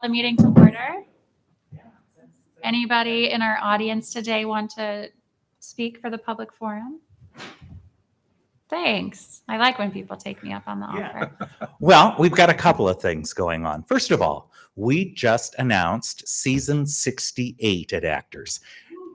The meeting to order. Anybody in our audience today want to speak for the public forum? Thanks. I like when people take me up on the offer. Well, we've got a couple of things going on. First of all, we just announced season 68 at Actors.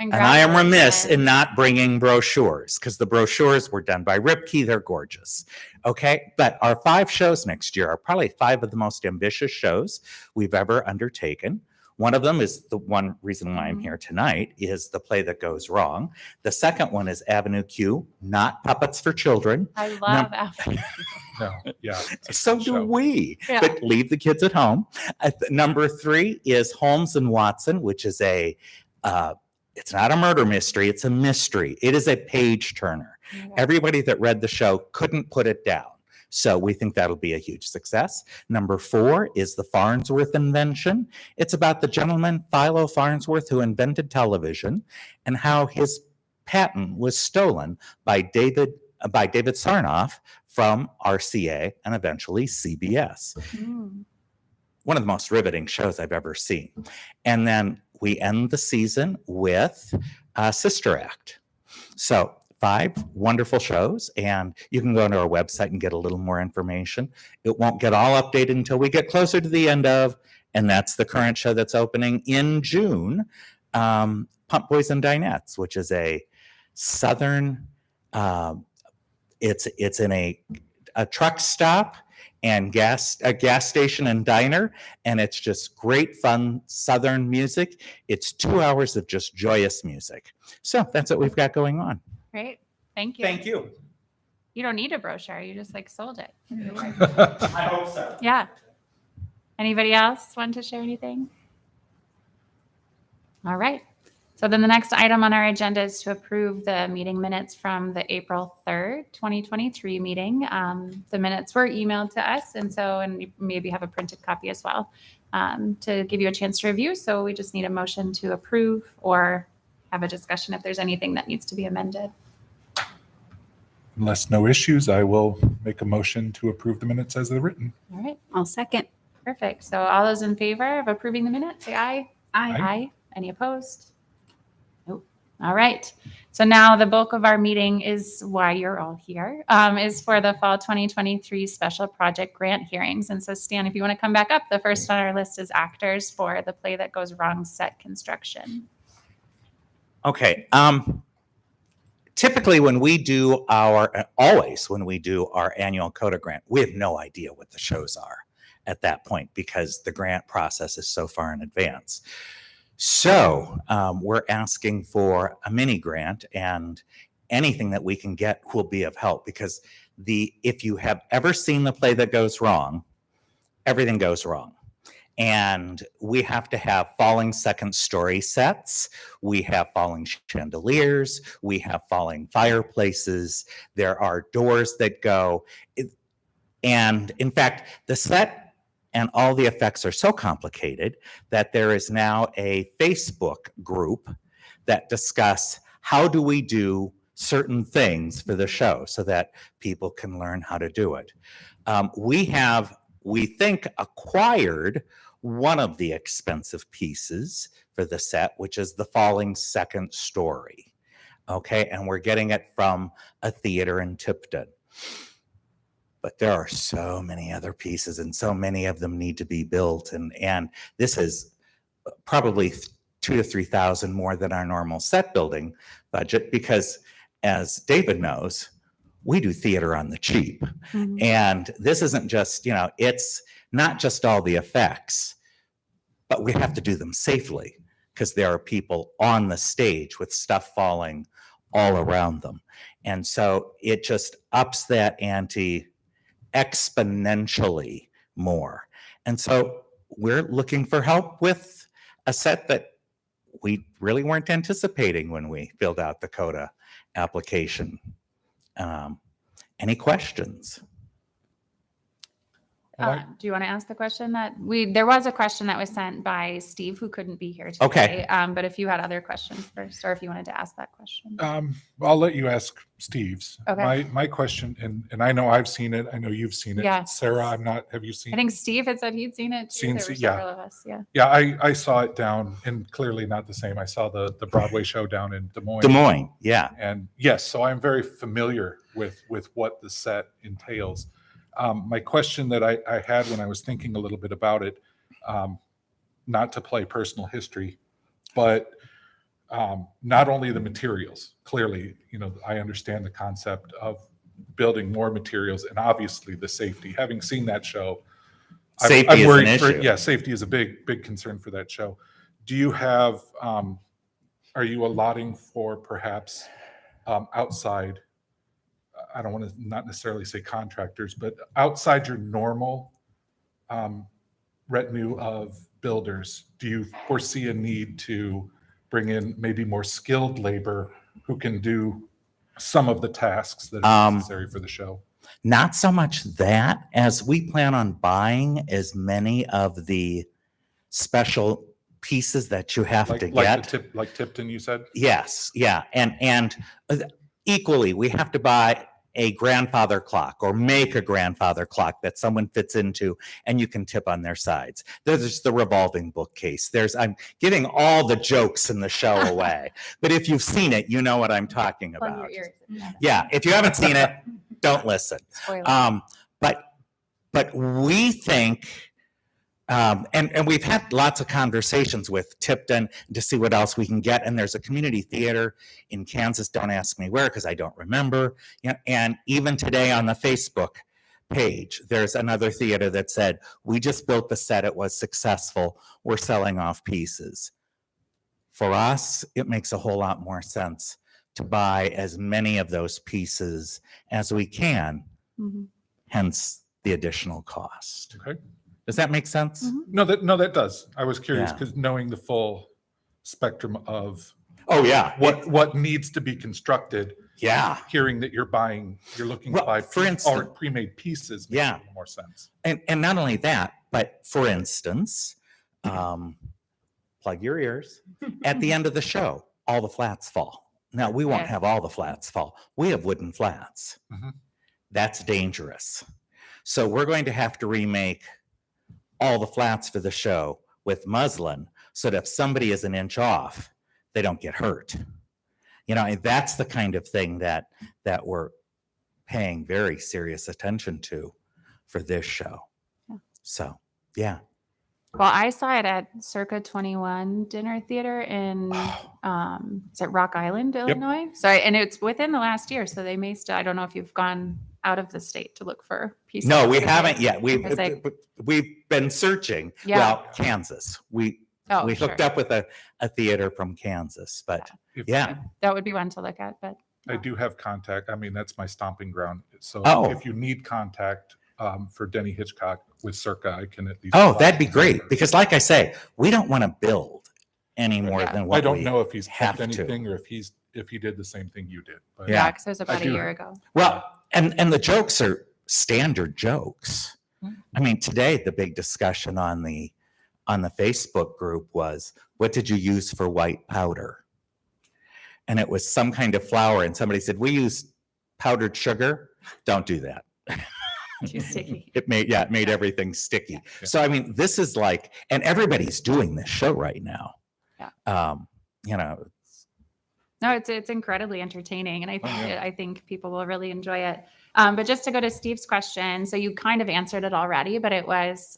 And I am remiss in not bringing brochures because the brochures were done by Ripke. They're gorgeous. Okay. But our 5 shows next year are probably 5 of the most ambitious shows we've ever undertaken. One of them is the one reason why I'm here tonight is The Play That Goes Wrong. The second one is Avenue Q, not Puppets for Children. I love Avenue Q. No, yeah. So do we, Yeah. but leave the kids at home. Number 3 is Holmes and Watson, which is it's not a murder mystery, it's a mystery. It is a page turner. Okay. Everybody that read the show couldn't put it down. So we think that'll be a huge success. Number 4 is The Farnsworth Invention. It's about the gentleman, Philo Farnsworth, who invented television and how his patent was stolen by David Sarnoff from RCA and eventually CBS. Mm. One of the most riveting shows I've ever seen. And then we end the season with Sister Act. So 5 wonderful shows, and you can go to our website and get a little more information. It won't get all updated until we get closer to the end of, and that's the current show that's opening in June, Pump Boys and Dinettes, which is a Southern, it's in a truck stop and a gas station and diner, and it's just great fun Southern music. It's 2 hours of just joyous music. So that's what we've got going on. Great. Thank you. Thank you. You don't need a brochure. You just sold it. I hope so. Yeah. Anybody else want to share anything? All right. So then the next item on our agenda is to approve the meeting minutes from the April 3rd, 2023 meeting. The minutes were emailed to us, and you maybe have a printed copy as well to give you a chance to review. So we just need a motion to approve or have a discussion if there's anything that needs to be amended. Unless no issues, I will make a motion to approve the minutes as they're written. All right. I'll second. Perfect. So all those in favor of approving the minutes, say aye. Aye. Aye. Any opposed? Nope. All right. So now the bulk of our meeting is why you're all here, is for the fall 2023 special project grant hearings. And so Stan, if you want to come back up, the first on our list is actors for the Play That Goes Wrong set construction. Okay. Typically when we do always when we do our annual CODA grant, we have no idea what the shows are at that point because the grant process is so far in advance. So we're asking for a mini grant, and anything that we can get will be of help, because if you have ever seen the Play That Goes Wrong, everything goes wrong. And we have to have falling second story sets. We have falling chandeliers. We have falling fireplaces. There are doors that go. And in fact, the set and all the effects are so complicated that there is now a Facebook group that discuss how do we do certain things for the show so that people can learn how to do it. We think, acquired one of the expensive pieces for the set, which is the falling second story. Okay, and we're getting it from a theater in Tipton. But there are so many other pieces, and so many of them need to be built. And this is probably $2,000 to $3,000 more than our normal set building budget, because as David knows, we do theater on the cheap. Mm-hmm. And this isn't just, it's not just all the effects, but we have to do them safely, because there are people on the stage with stuff falling all around them. And so it just ups that ante exponentially more. And so we're looking for help with a set that we really weren't anticipating when we filled out the CODA application. Any questions? Do you want to ask the question there was a question that was sent by Steve, who couldn't be here today. Okay. But if you had other questions first, or if you wanted to ask that question. I'll let you ask Steve's. Okay. My question, and I know I've seen it. I know you've seen it. Yeah. Sarah, have you seen I it? think Steve had said he'd seen it too. There were Yeah. several of us. Yeah. Yeah, I saw it down, and clearly not the same. I saw the Broadway show down in Des Moines. Des Moines, yeah. And yes, so I'm very familiar with what the set entails. My question that I had when I was thinking a little bit about it, not to play personal history, but not only the materials. Clearly, I understand the concept of building more materials, and obviously the safety. Having seen that show, Safety I'm is worried an issue. Yeah, safety is a big concern for that show. Do you have? Are you allotting for perhaps outside? I don't want to not necessarily say contractors, but outside your normal retinue of builders, do you foresee a need to bring in maybe more skilled labor who can do some of the tasks that are necessary for the show? Not so much that, as we plan on buying as many of the special pieces that you have to get. Like Tipton, you said? Yes, yeah. And equally, we have to buy a grandfather clock or make a grandfather clock that someone fits into and you can tip on their sides. There's the revolving bookcase. I'm giving all the jokes in the show away. But if you've seen it, you know what I'm talking Plug about. your ears. Yeah, if you haven't seen it, don't listen. Spoiler. But we think, and we've had lots of conversations with Tipton to see what else we can get. And there's a community theater in Kansas. Don't ask me where, because I don't remember. And even today on the Facebook page, there's another theater that said, we just built the set. It was successful. We're selling off pieces. For us, it makes a whole lot more sense to buy as many of those pieces as we can, hence the additional cost. Okay. Does that make sense? Mm-hmm. No, that does. I was curious Yeah. because knowing the full spectrum of Oh, yeah. what needs to be constructed, Yeah. hearing that you're looking Well, to buy for instance- pre-made pieces makes Yeah. a little more sense. And not only that, but for instance, plug your ears. At the end of the show, all the flats fall. Now, we won't Yes. have all the flats fall. We have wooden flats. Mhm. That's dangerous. So we're going to have to remake all the flats for the show with muslin so that if somebody is an inch off, they don't get hurt. And that's the kind of thing that we're paying very serious attention to for this show. Yeah. So, yeah. Well, I saw it at Circa 21 Dinner Theater in, is it Rock Island, Illinois? Sorry, and it's within the last year, so they may still, I don't know if you've gone out of the state to look for pieces. No, we of it. haven't yet. We've been searching. Yeah. Well, Kansas. We hooked up with a theater from Kansas, but yeah. That would be one to look at, but. I do have contact. I mean, that's my stomping ground. So Oh. if you need contact for Denny Hitchcock with Circa, I can at least. Oh, that'd be great. Because like I say, we don't want to build any more Yeah. than what I don't we know if he's have kept to. anything or if he did the same thing you did. But Yeah. Yeah, because it was about a do- year ago. Well, and the jokes are standard jokes. I mean, today the big discussion on the Facebook group was, what did you use for white powder? And it was some kind of flour, and somebody said, we use powdered sugar. Don't do that. Too sticky. It made everything sticky. Yeah. So I mean, this is like, and everybody's doing this show right now. Yeah. No, it's incredibly entertaining, and I think yeah. I think people will really enjoy it. But just to go to Steve's question, so you kind of answered it already, but it was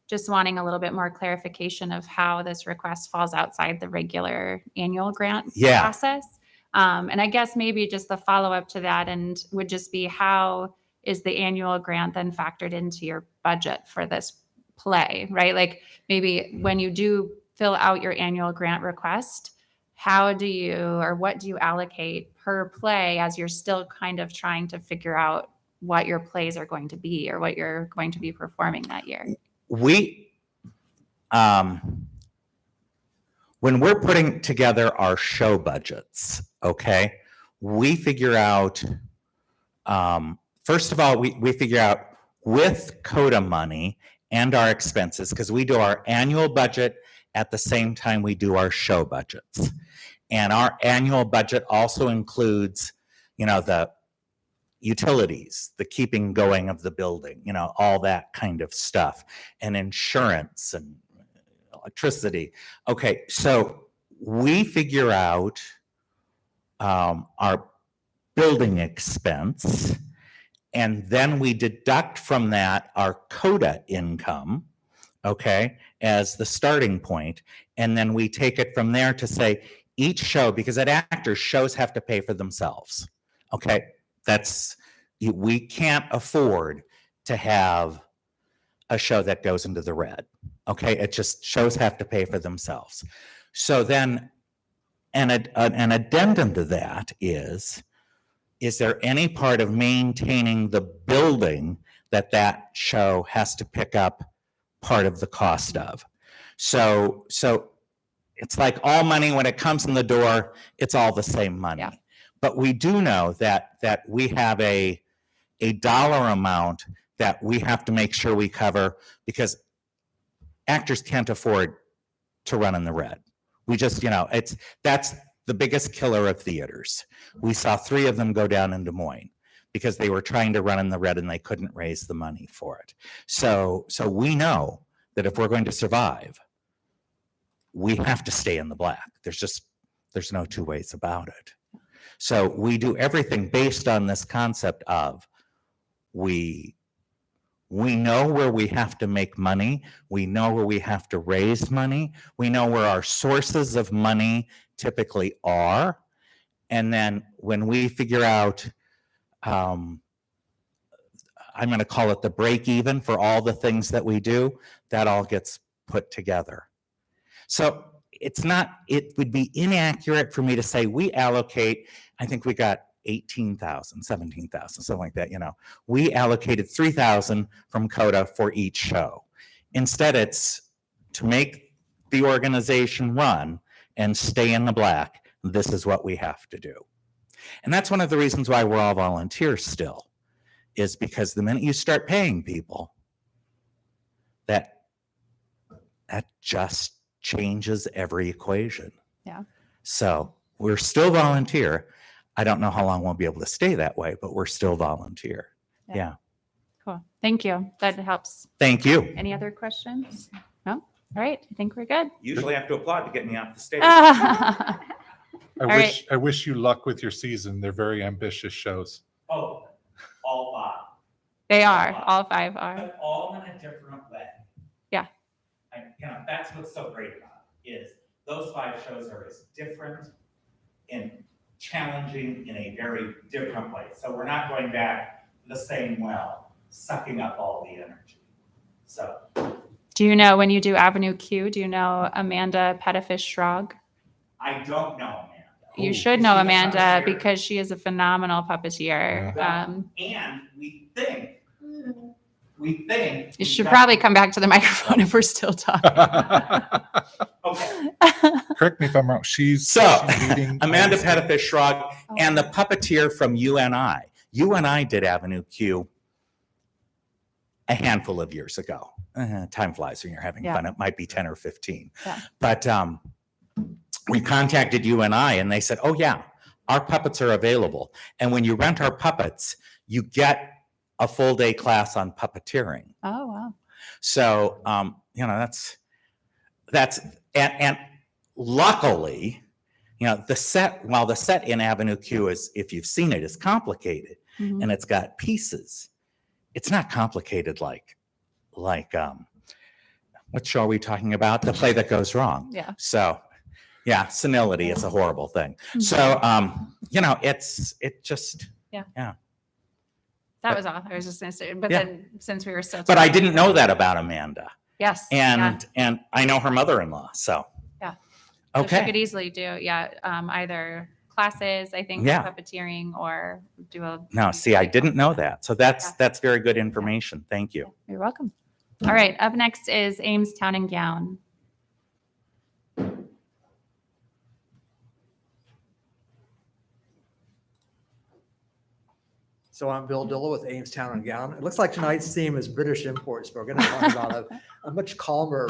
just wanting a little bit more clarification of how this request falls outside the regular annual grant process. And I guess maybe just the follow up to that, and would just be, how is the annual grant then factored into your budget for this play, right? Like maybe when you do fill out your annual grant request, how do you, or what do you allocate per play as you're still kind of trying to figure out what your plays are going to be or what you're going to be performing that year? we, when we're putting together our show budgets, okay, we figure out, first of all, we figure out with CODA money and our expenses, because we do our annual budget at the same time we do our show budgets. And our annual budget also includes, the utilities, the keeping going of the building, all that kind of stuff, and insurance and electricity. Okay, so we figure out our building expense, and then we deduct from that our CODA income, okay, as the starting point. And then we take it from there to say each show, because at Actors, shows have to pay for themselves, okay? We can't afford to have a show that goes into the red, okay? It just, shows have to pay for themselves. So then an addendum to that is there any part of maintaining the building that show has to pick up part of the cost of? So it's like all money, when it comes in the door, it's all the same money. Yeah. But we do know that we have a dollar amount that we have to make sure we cover, because Actors can't afford to run in the red. We just, that's the biggest killer of theaters. We saw 3 of them go down in Des Moines because they were trying to run in the red and they couldn't raise the money for it. So we know that if we're going to survive, we have to stay in the black. There's no two ways about it. So we do everything based on this concept of we know where we have to make money. We know where we have to raise money. We know where our sources of money typically are. And then when we figure out, I'm going to call it the break even for all the things that we do, that all gets put together. So it would be inaccurate for me to say we allocate, I think we got 18,000, 17,000, something like that, We allocated 3,000 from CODA for each show. Instead, it's to make the organization run and stay in the black. This is what we have to do. And that's one of the reasons why we're all volunteers still, is because the minute you start paying people, that just changes every equation. Yeah. So we're still volunteer. I don't know how long we'll be able to stay that way, but we're still volunteer. Yeah. Cool. Thank you. That helps. Thank you. Any other questions? No? All right. I think we're good. Usually I have to applaud to get me off the stage. I right. I wish you luck with your season. They're very ambitious shows. Oh, all five. They are, all 5 are. But all in a different way. Yeah. That's what's so great about it, is those 5 shows are as different and challenging in a very different way. So we're not going back the same well, sucking up all the energy. So Do you know when you do Avenue Q, do you know Amanda Pettifish-Schrog? I don't know Amanda. You Ooh, should is know she a Amanda puppeteer? because she is a phenomenal puppeteer. And we think You should probably come back to the microphone if we're still talking. Okay. Correct me if I'm wrong. She's leading Amanda ISD. Pettifish-Schrog and the puppeteer from UNI. UNI did Avenue Q a handful of years ago. Time flies when you're having Yeah. fun. It might be 10 or 15. Yeah. But we contacted UNI and they said, oh yeah, our puppets are available. And when you rent our puppets, you get a full day class on puppeteering. Oh, wow. So, that's, and luckily, while the set in Avenue Q is, if you've seen it, is complicated Mhm. and it's got pieces. It's not complicated like, what show are we talking about? The Play That Goes Wrong. Yeah. So, yeah, senility is a horrible thing. Mhm. So, That was all. I was just going to say, but Yeah. then since we were still but I talking- didn't know that about Amanda. Yes. yeah. And I know her mother-in-law, so. Yeah. So she could Okay, easily do, either classes, I think, Yeah. puppeteering or do a. no, see, I didn't know that. So that's very good information. Thank you. You're welcome. All right. Up next is Ames Town and Gown. So I'm Bill Dilla with Ames Town and Gown. It looks like tonight's theme is British imports, but we're going to talk about a much calmer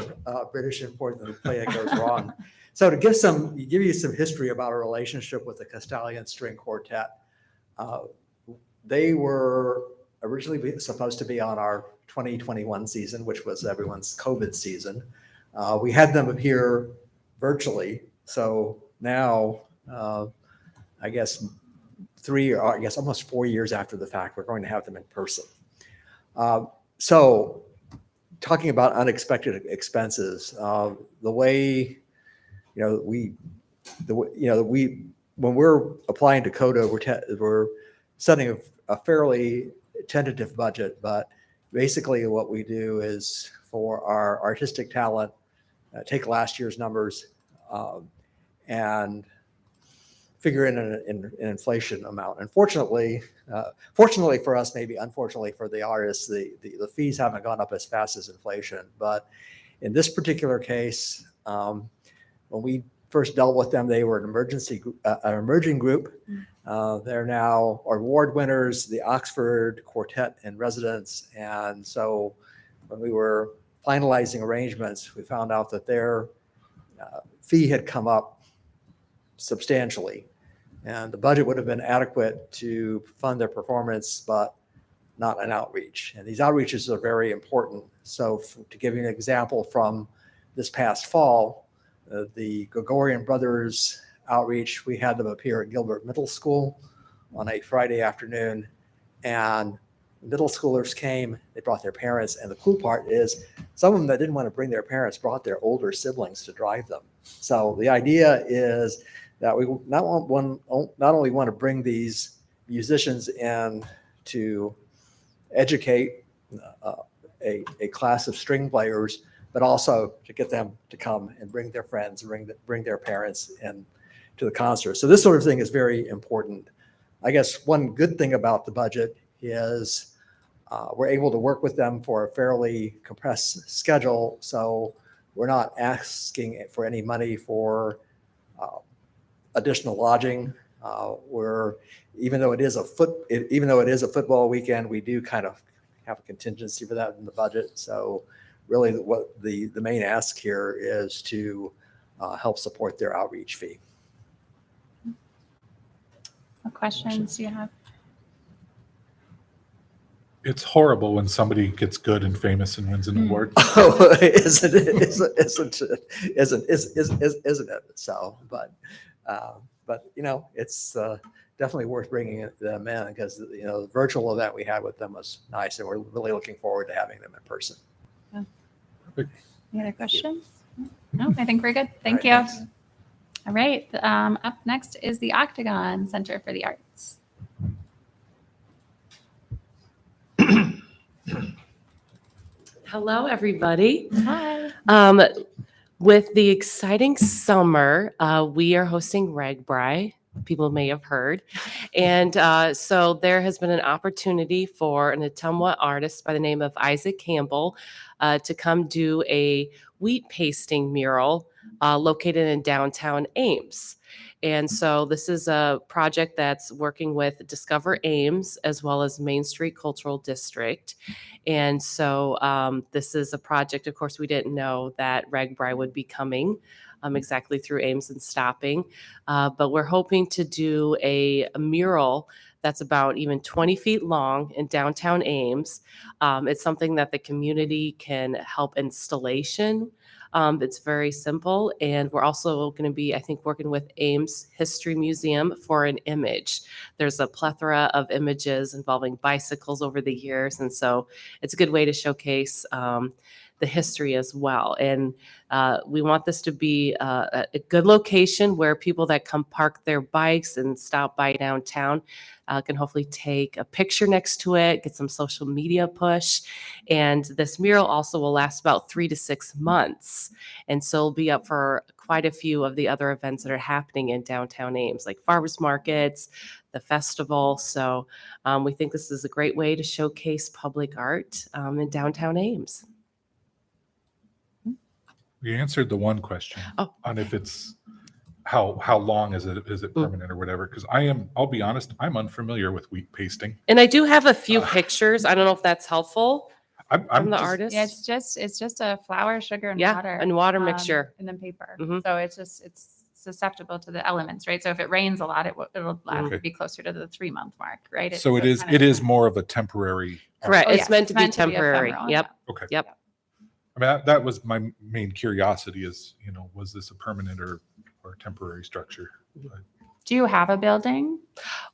British import than the Play That Goes Wrong. So to give you some history about our relationship with the Castalian String Quartet, they were originally supposed to be on our 2021 season, which was everyone's COVID season. We had them appear virtually. So now, I guess, almost 4 years after the fact, we're going to have them in person. So talking about unexpected expenses, the way, when we're applying to CODA, we're setting a fairly tentative budget, but basically what we do is for our artistic talent, take last year's numbers and figure in an inflation amount. And fortunately for us, maybe unfortunately for the artists, the fees haven't gone up as fast as inflation. But in this particular case, when we first dealt with them, they were an emerging group. They're now award winners, the Oxford Quartet in Residence. And so when we were finalizing arrangements, we found out that their fee had come up substantially. And the budget would have been adequate to fund their performance, but not an outreach. And these outreaches are very important. So to give you an example from this past fall, the Gregorian Brothers outreach, we had them appear at Gilbert Middle School on a Friday afternoon. And middle schoolers came, they brought their parents. And the cool part is some of them that didn't want to bring their parents brought their older siblings to drive them. So the idea is that we not only want to bring these musicians in to educate a class of string players, but also to get them to come and bring their friends, bring their parents in to the concert. So this sort of thing is very important. I guess one good thing about the budget is we're able to work with them for a fairly compressed schedule. So we're not asking for any money for additional lodging. Even though it is a football weekend, we do kind of have a contingency for that in the budget. So really what the main ask here is to help support their outreach fee. What questions do you have? It's horrible when somebody gets good and famous and wins an award. Oh, isn't it? So, but but it's definitely worth bringing them in because the virtual event we had with them was nice, and we're really looking forward to having them in person. Any other questions? No, I think we're good. Thank All you. right, thanks. All right. Up next is the Octagon Center for the Arts. Hello, everybody. Hi. With the exciting summer, we are hosting RAGBRAI. People may have heard. And so there has been an opportunity for an Ottumwa artist by the name of Isaac Campbell to come do a wheat pasting mural located in downtown Ames. And so this is a project that's working with Discover Ames as well as Main Street Cultural District. And so this is a project, of course, we didn't know that RAGBRAI would be coming exactly through Ames and stopping. But we're hoping to do a mural that's about even 20 feet long in downtown Ames. It's something that the community can help installation. It's very simple. And we're also going to be, I think, working with Ames History Museum for an image. There's a plethora of images involving bicycles over the years. And so it's a good way to showcase the history as well. And we want this to be a good location where people that come park their bikes and stop by downtown can hopefully take a picture next to it, get some social media push. And this mural also will last about 3 to 6 months. And so it'll be up for quite a few of the other events that are happening in downtown Ames, like farmers markets, the festival. So we think this is a great way to showcase public art in downtown Ames. You answered the one question Oh. on if it's how long is it permanent or whatever? Because I'll be honest, I'm unfamiliar with wheat pasting. And I do have a few pictures. I don't know if that's helpful I'm from the just- artist. Yeah, it's just a flour, sugar, and Yeah, water. and water mixture. And then paper. Mhm. So it's susceptible to the elements, right? So if it rains a lot, it'll Okay. be closer to the 3-month mark, right? So it It's is it is more of a temporary. Correct. Oh, It's yes, meant to be meant temporary. ephemeral, Yep. Okay. Yep. I mean, that was my main curiosity is, was this a permanent or temporary structure? Do you have a building?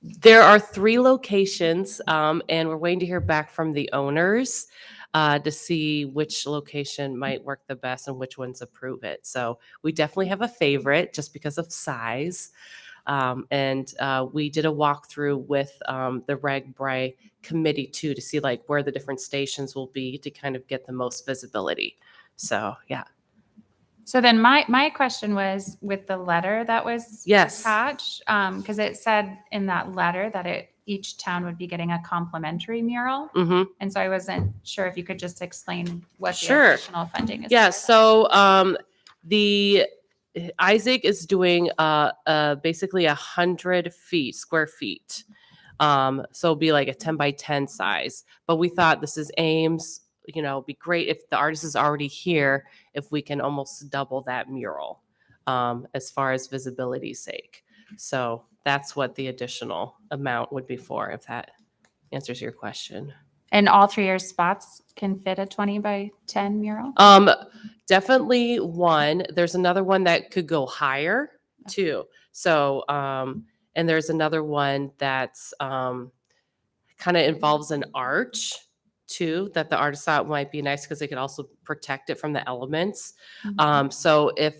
There are 3 locations, and we're waiting to hear back from the owners to see which location might work the best and which ones approve it. So we definitely have a favorite just because of size. And we did a walkthrough with the RAGBRAI committee too to see like where the different stations will be to kind of get the most visibility. So yeah. So then my question was with the letter that was Yes. attached, because it said in that letter that each town would be getting a complimentary mural. hmm And so I wasn't sure if you could just explain what the Sure. additional funding is. Yeah. for. So the Isaac is doing basically 100 square feet. So it'll be like a 10 by 10 size. But we thought this is Ames, it'd be great if the artist is already here, if we can almost double that mural as far as visibility's sake. So that's what the additional amount would be for, if that answers your question. And all 3 your spots can fit a 20 by 10 mural? Definitely one. There's another one that could go higher too. So, and there's another one that's kind of involves an arch too, that the artist thought might be nice because they could also protect it from the elements. Mhm. So if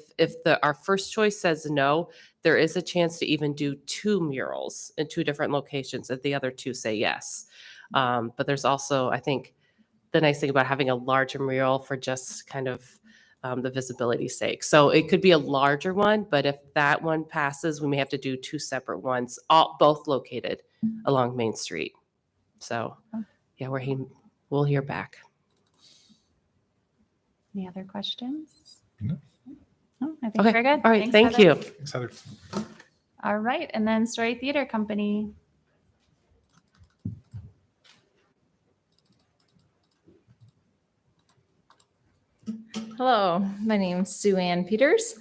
our first choice says no, there is a chance to even do 2 murals in 2 different locations if the other 2 say yes. But there's also, I think, the nice thing about having a larger mural for just kind of the visibility sake. So it could be a larger one, but if that one passes, we may have to do 2 separate ones, both located along Main Street. So yeah, we'll hear back. Any other questions? No. No, I think Okay. we're good. All right. Thanks, Thank Heather. you. Thanks, Heather. All right. And then Story Theater Company. Hello, my name's Sue Ann Peters.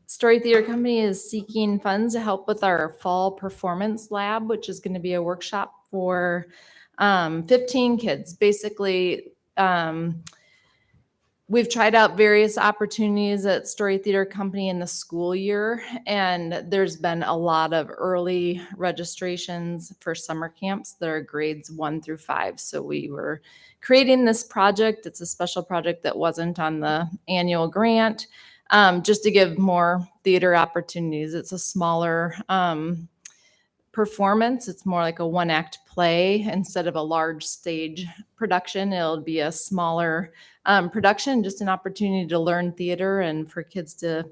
Story Theater Company is seeking funds to help with our fall performance lab, which is going to be a workshop for 15 kids. Basically, we've tried out various opportunities at Story Theater Company in the school year, and there's been a lot of early registrations for summer camps that are grades 1 through 5. So we were creating this project. It's a special project that wasn't on the annual grant, just to give more theater opportunities. It's a smaller performance. It's more like a one-act play instead of a large stage production. It'll be a smaller production, just an opportunity to learn theater and for kids to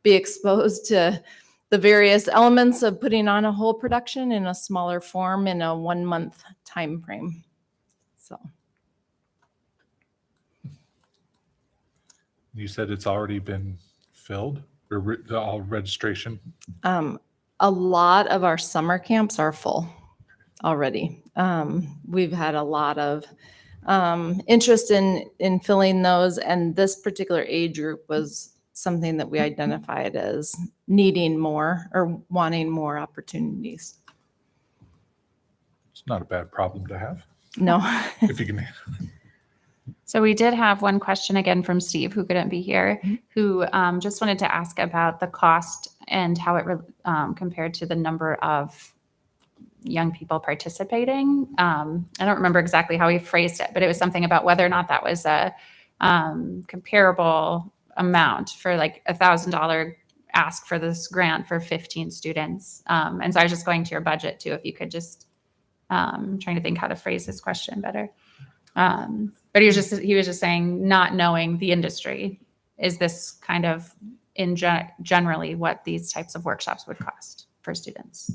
be exposed to the various elements of putting on a whole production in a smaller form in a 1 month time frame. So You said it's already been filled or all registration? a lot of our summer camps are full already. We've had a lot of interest in filling those, and this particular age group was something that we identified as needing more or wanting more opportunities. It's not a bad problem to have No. if you can. So we did have one question again from Steve, who couldn't be here, who just wanted to ask about the cost and how it compared to the number of young people participating. I don't remember exactly how he phrased it, but it was something about whether or not that was a comparable amount for like $1,000 ask for this grant for 15 students. And so I was just going to your budget too, if you could just trying to think how to phrase this question better. But he was just saying, not knowing the industry, is this kind of generally what these types of workshops would cost for students?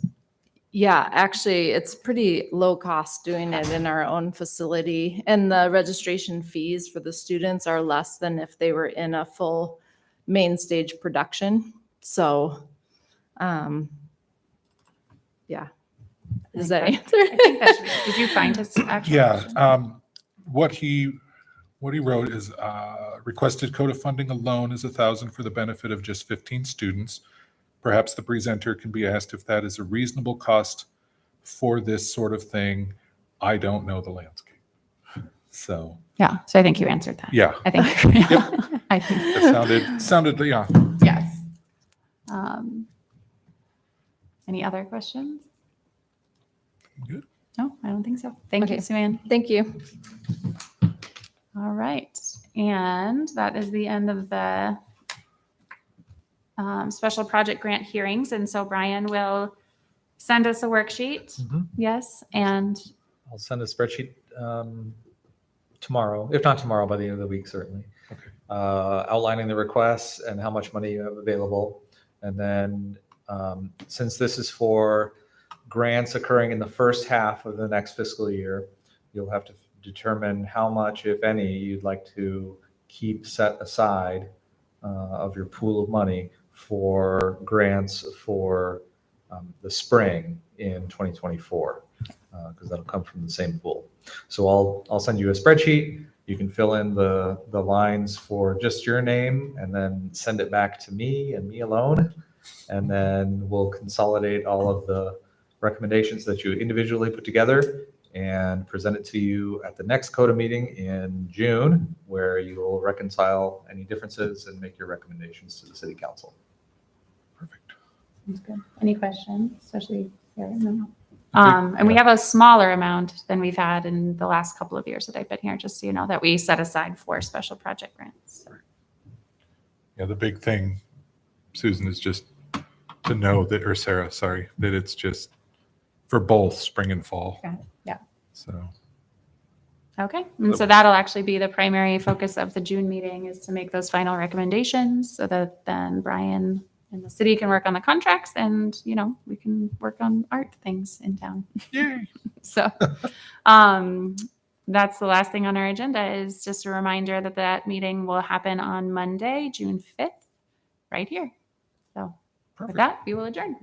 Yeah, actually, it's pretty low cost doing it in our own facility. And the registration fees for the students are less than if they were in a full main stage production. So, yeah. Does that answer? I think that should be, did you find his actual question? Yeah. What he wrote is requested CODA funding alone is $1,000 for the benefit of just 15 students. Perhaps the presenter can be asked if that is a reasonable cost for this sort of thing. I don't know the landscape. So Yeah. So I think you answered that. yeah, I think. I think. it sounded yeah. Yes. Any other questions? Good. No, I don't think so. Thank Okay. you, Suzanne. Thank you. All right. And that is the end of the special project grant hearings. And so Brian will send us a worksheet. Mhm. Yes. And I'll send a spreadsheet tomorrow, if not tomorrow, by the end of the week, certainly. Okay. Outlining the requests and how much money you have available. And then since this is for grants occurring in the first half of the next fiscal year, you'll have to determine how much, if any, you'd like to keep set aside of your pool of money for grants for the spring in 2024, because that'll come from the same pool. So I'll send you a spreadsheet. You can fill in the lines for just your name and then send it back to me and me alone. And then we'll consolidate all of the recommendations that you individually put together and present it to you at the next CODA meeting in June, where you will reconcile any differences and make your recommendations to the city council. Perfect. that's good. Any questions, especially Sarah? No. And we have a smaller amount than we've had in the last couple of years that I've been here, just so you know, that we set aside for special project grants. Yeah, the big thing, Susan, is just to know that, or Sarah, sorry, that it's just for both spring and fall. Got it. Yeah. So Okay, and so that'll actually be the primary focus of the June meeting, is to make those final recommendations so that then Brian and the city can work on the contracts and, you know, we can work on art things in town. yay. So that's the last thing on our agenda, is just a reminder that that meeting will happen on Monday, June 5th, right here. So with Perfect. that, we will adjourn.